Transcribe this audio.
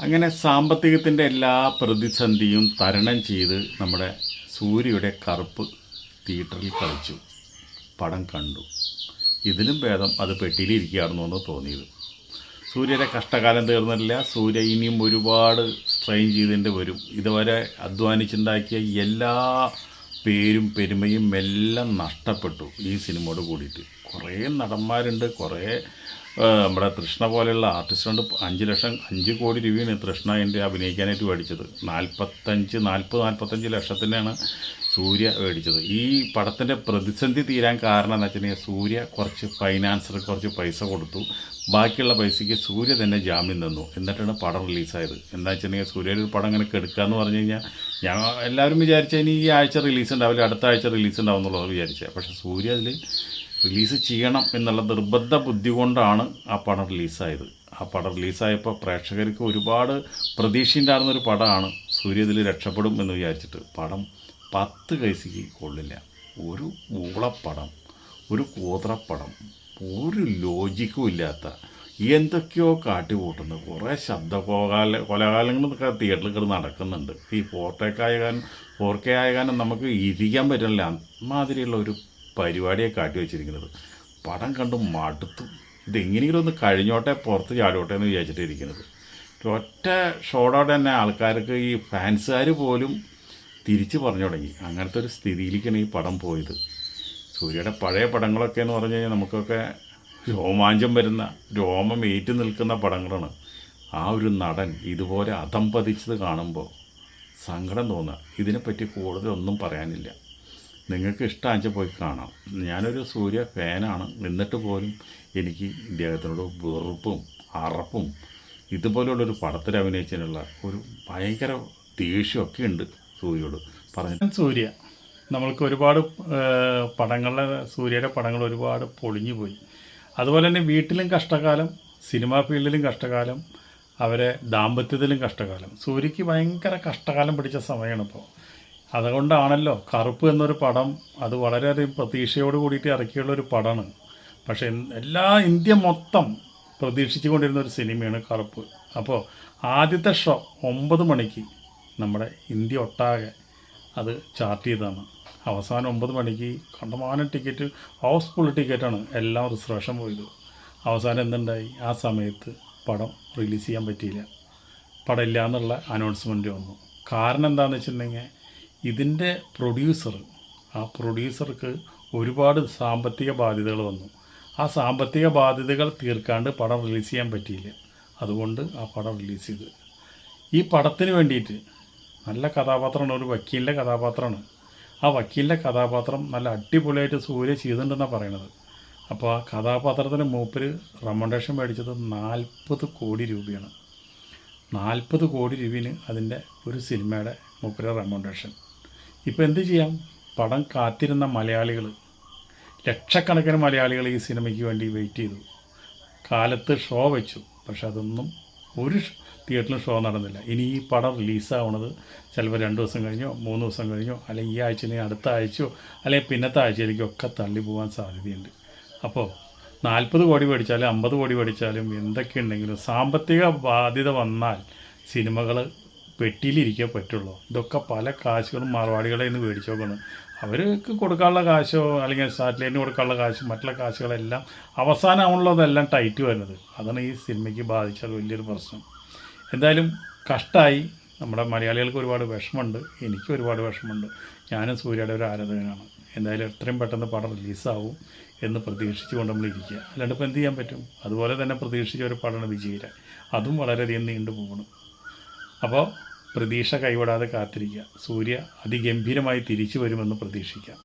അങ്ങനെ സാമ്പത്തികത്തിൻ്റെ എല്ലാ പ്രതിസന്ധിയും തരണം ചെയ്ത് നമ്മുടെ സൂര്യയുടെ കറുപ്പ് തിയേറ്ററിൽ കളിച്ചു, പടം കണ്ടു. ഇതിലും ഭേദം അത് പെട്ടിയിലിരിക്കുകയാണെന്നു എന്ന് തോന്നിയത്. സൂര്യയുടെ കഷ്ടകാലം തീർന്നിട്ടില്ല. സൂര്യ ഇനിയും ഒരുപാട് സ്ട്രെയിൻ ചെയ്തിട്ട് വരും. ഇതുവരെ അധ്വാനിച്ചുണ്ടാക്കിയ എല്ലാ പേരും പെരുമയും എല്ലാം നഷ്ടപ്പെട്ടു ഈ സിനിമയോട് കൂടിയിട്ട്. കുറേ നടന്മാരുണ്ട്, കുറേ നമ്മുടെ തൃഷ്ണ പോലെയുള്ള ആർട്ടിസ്റ്റുണ്ട്. 5 കോടി രൂപയാണ് തൃഷ്ണ എൻ്റെ അഭിനയിക്കാനായിട്ട് മേടിച്ചത്. 40-45 ലക്ഷത്തിനാണ് സൂര്യ മേടിച്ചത്. ഈ പടത്തിൻ്റെ പ്രതിസന്ധി തീരാൻ കാരണം എന്ന് വെച്ചിട്ടുണ്ടെങ്കിൽ സൂര്യ കുറച്ച് ഫൈനാൻസർ കുറച്ച് പൈസ കൊടുത്തു. ബാക്കിയുള്ള പൈസയ്ക്ക് സൂര്യ തന്നെ ജാമ്യം തന്നു. എന്നിട്ടാണ് പടം റിലീസായത്. എന്താ വെച്ചിട്ടുണ്ടെങ്കിൽ സൂര്യ ഒരു പടം അങ്ങനെ കെടുക്കാമെന്ന് പറഞ്ഞു കഴിഞ്ഞാൽ എല്ലാവരും വിചാരിച്ചാൽ ഇനി ഈ ആഴ്ച റിലീസ് ഉണ്ടാവില്ല, അടുത്ത ആഴ്ച റിലീസ് ഉണ്ടാവും എന്നുള്ളത് വിചാരിച്ചത്. പക്ഷേ സൂര്യ അതിൽ റിലീസ് ചെയ്യണം എന്നുള്ള നിർബന്ധ ബുദ്ധി കൊണ്ടാണ് ആ പടം റിലീസായത്. ആ പടം റിലീസായപ്പോൾ പ്രേക്ഷകർക്ക് ഒരുപാട് പ്രതീക്ഷയുണ്ടായിരുന്നൊരു പടമാണ്. സൂര്യ ഇതിൽ രക്ഷപ്പെടും എന്ന് വിചാരിച്ചിട്ട് പടം 10 പൈസയ്ക്ക് കൊള്ളില്ല. ഒരു ഊളപ്പടം, ഒരു കൂതറപ്പടം, ഒരു ലോജിക്കും ഇല്ലാത്ത എന്തൊക്കെയോ കാട്ടിക്കൂട്ടുന്നു. കുറേ കൊലകാലങ്ങളൊക്കെ തിയേറ്ററിൽ കിടന്ന് നടക്കുന്നുണ്ട്. ഈ 4K ആയകാലം നമുക്ക് ഇരിക്കാൻ പറ്റില്ല. അമ്മാതിരിയുള്ള ഒരു പരിപാടിയെ കാട്ടി വെച്ചിരിക്കുന്നത്. പടം കണ്ട് മടുത്തു. ഇതെങ്ങനെയെങ്കിലും ഒന്ന് കഴിഞ്ഞോട്ടെ, പുറത്ത് ചാടോട്ടെ എന്ന് വിചാരിച്ചിട്ട് ഇരിക്കുന്നത്. ഒറ്റ ഷോടോടെ തന്നെ ആൾക്കാർക്ക് ഈ ഫാൻസുകാർ പോലും തിരിച്ച് പറഞ്ഞു തുടങ്ങി. അങ്ങനത്തെ ഒരു സ്ഥിതിയിലേക്കാണ് ഈ പടം പോയത്. സൂര്യയുടെ പഴയ പടങ്ങളൊക്കെ എന്ന് പറഞ്ഞു കഴിഞ്ഞാൽ നമുക്കൊക്കെ രോമാഞ്ചം വരുന്ന, രോമം ഏറ്റു നിൽക്കുന്ന പടങ്ങളാണ്. ആ ഒരു നടൻ ഇതുപോലെ അധംപതിച്ചത് കാണുമ്പോൾ സങ്കടം തോന്നുക. ഇതിനെപ്പറ്റി കൂടുതലൊന്നും പറയാനില്ല. നിങ്ങൾക്ക് ഇഷ്ടമാണെന്ന് പോയി കാണാം. ഞാനൊരു സൂര്യ ഫാനാണ്. എന്നിട്ട് പോലും എനിക്ക് ഇദ്ദേഹത്തിനോട് വെറുപ്പും അറപ്പും ഇതുപോലുള്ളൊരു പടത്തിൽ അഭിനയിച്ചതിനുള്ള ഒരു ഭയങ്കര ദേഷ്യമൊക്കെ ഉണ്ട് സൂര്യയോട് പറഞ്ഞു. സൂര്യ നമ്മൾക്ക് ഒരുപാട് സൂര്യയുടെ പടങ്ങൾ ഒരുപാട് പൊളിഞ്ഞു പോയി. അതുപോലെ തന്നെ വീട്ടിലും കഷ്ടകാലം, സിനിമാ ഫീൽഡിലും കഷ്ടകാലം, അവരെ ദാമ്പത്യത്തിലും കഷ്ടകാലം. സൂര്യക്ക് ഭയങ്കര കഷ്ടകാലം പിടിച്ച സമയമാണ് ഇപ്പോൾ. അതുകൊണ്ടാണല്ലോ കറുപ്പ് എന്നൊരു പടം, അത് വളരെയധികം പ്രതീക്ഷയോട് കൂടിയിട്ട് ഇറക്കിയുള്ളൊരു പടമാണ്. പക്ഷേ ഇന്ത്യ മൊത്തം പ്രതീക്ഷിച്ചു കൊണ്ടിരുന്ന ഒരു സിനിമയാണ് കറുപ്പ്. അപ്പോൾ ആദ്യത്തെ ഷോ 9 മണിക്ക് നമ്മുടെ ഇന്ത്യ ഒട്ടാകെ അത് ചാർട്ട് ചെയ്തതാണ്. അവസാനം 9 മണിക്ക് കണ്ടമാനം ടിക്കറ്റ്, ഹൗസ്ഫുൾ ടിക്കറ്റാണ്, എല്ലാം റിസർവേഷൻ പോയത്. അവസാനം എന്തുണ്ടായി? ആ സമയത്ത് പടം റിലീസ് ചെയ്യാൻ പറ്റിയില്ല. പടം ഇല്ല എന്നുള്ള അനൗൺസ്മെൻറ്റ് വന്നു. കാരണം എന്താണെന്ന് വെച്ചിട്ടുണ്ടെങ്കിൽ ഇതിൻ്റെ പ്രൊഡ്യൂസർക്ക് ഒരുപാട് സാമ്പത്തിക ബാധ്യതകൾ വന്നു. ആ സാമ്പത്തിക ബാധ്യതകൾ തീർക്കാണ്ട് പടം റിലീസ് ചെയ്യാൻ പറ്റിയില്ല. അതുകൊണ്ട് ആ പടം റിലീസ് ചെയ്ത്. ഈ പടത്തിന് വേണ്ടിയിട്ട് നല്ല കഥാപാത്രമാണ്, ഒരു വക്കീലിൻ്റെ കഥാപാത്രമാണ്. ആ വക്കീലിൻ്റെ കഥാപാത്രം നല്ല അടിപൊളിയായിട്ട് സൂര്യ ചെയ്തിട്ടുണ്ടെന്നാണ് പറയണത്. അപ്പോൾ ആ കഥാപാത്രത്തിന് മൂപ്പര് റെമണ്ടേഷൻ മേടിച്ചത് 40 കോടി രൂപയാണ്. 40 കോടി രൂപയാണ് അതിൻ്റെ ഒരു സിനിമയുടെ മൂപ്പര് റെമണ്ടേഷൻ. ഇപ്പോൾ എന്ത് ചെയ്യാം? പടം കാത്തിരുന്ന മലയാളികൾ, ലക്ഷക്കണക്കിന് മലയാളികൾ ഈ സിനിമയ്ക്ക് വേണ്ടി വെയിറ്റ് ചെയ്തു. കാലത്ത് ഷോ വെച്ചു, പക്ഷെ അതൊന്നും ഒരു തിയേറ്ററിൽ ഷോ നടന്നില്ല. ഇനി ഈ പടം റിലീസാവുന്നത് ചിലപ്പോൾ 2 ദിവസം കഴിഞ്ഞോ 3 ദിവസം കഴിഞ്ഞോ, അല്ലെങ്കിൽ ഈ ആഴ്ചയിൽ അടുത്ത ആഴ്ചയോ അല്ലെങ്കിൽ പിന്നത്തെ ആഴ്ചയിലേക്കൊക്കെ തള്ളി പോകാൻ സാധ്യതയുണ്ട്. അപ്പോൾ 40 കോടി മേടിച്ചാലും 50 കോടി മേടിച്ചാലും എന്തൊക്കെയുണ്ടെങ്കിലും സാമ്പത്തിക ബാധ്യത വന്നാൽ സിനിമകൾ പെട്ടിയിലിരിക്കേ പറ്റുള്ളൂ. ഇതൊക്കെ പല കാശുകളും മാർവാടികളെ നിന്ന് മേടിച്ചു നോക്കണം. അവർക്ക് കൊടുക്കാനുള്ള കാശോ അല്ലെങ്കിൽ സാറ്റലൈറ്റിന് കൊടുക്കാനുള്ള കാശോ മറ്റുള്ള കാശുകളെല്ലാം അവസാനമാണുള്ളതെല്ലാം ടൈറ്റ് വരുന്നത്. അതാണ് ഈ സിനിമയ്ക്ക് ബാധിച്ചാൽ വലിയൊരു പ്രശ്നം. എന്തായാലും കഷ്ടമായി. നമ്മുടെ മലയാളികൾക്ക് ഒരുപാട് വിഷമമുണ്ട്, എനിക്ക് ഒരുപാട് വിഷമമുണ്ട്. ഞാനും സൂര്യയുടെ ഒരു ആരാധകനാണ്. എന്തായാലും എത്രയും പെട്ടെന്ന് പടം റിലീസാവും എന്ന് പ്രതീക്ഷിച്ചുകൊണ്ട് നമ്മൾ ഇരിക്കുക. അല്ലാണ്ട് ഇപ്പോൾ എന്ത് ചെയ്യാൻ പറ്റും? അതുപോലെ തന്നെ പ്രതീക്ഷിച്ച ഒരു പടമാണ് വിജയിര. അതും വളരെയധികം നീണ്ടു പോകണം. അപ്പോൾ പ്രതീക്ഷ കൈവിടാതെ കാത്തിരിക്കുക. സൂര്യ അതിഗംഭീരമായി തിരിച്ചു വരുമെന്ന് പ്രതീക്ഷിക്കാം.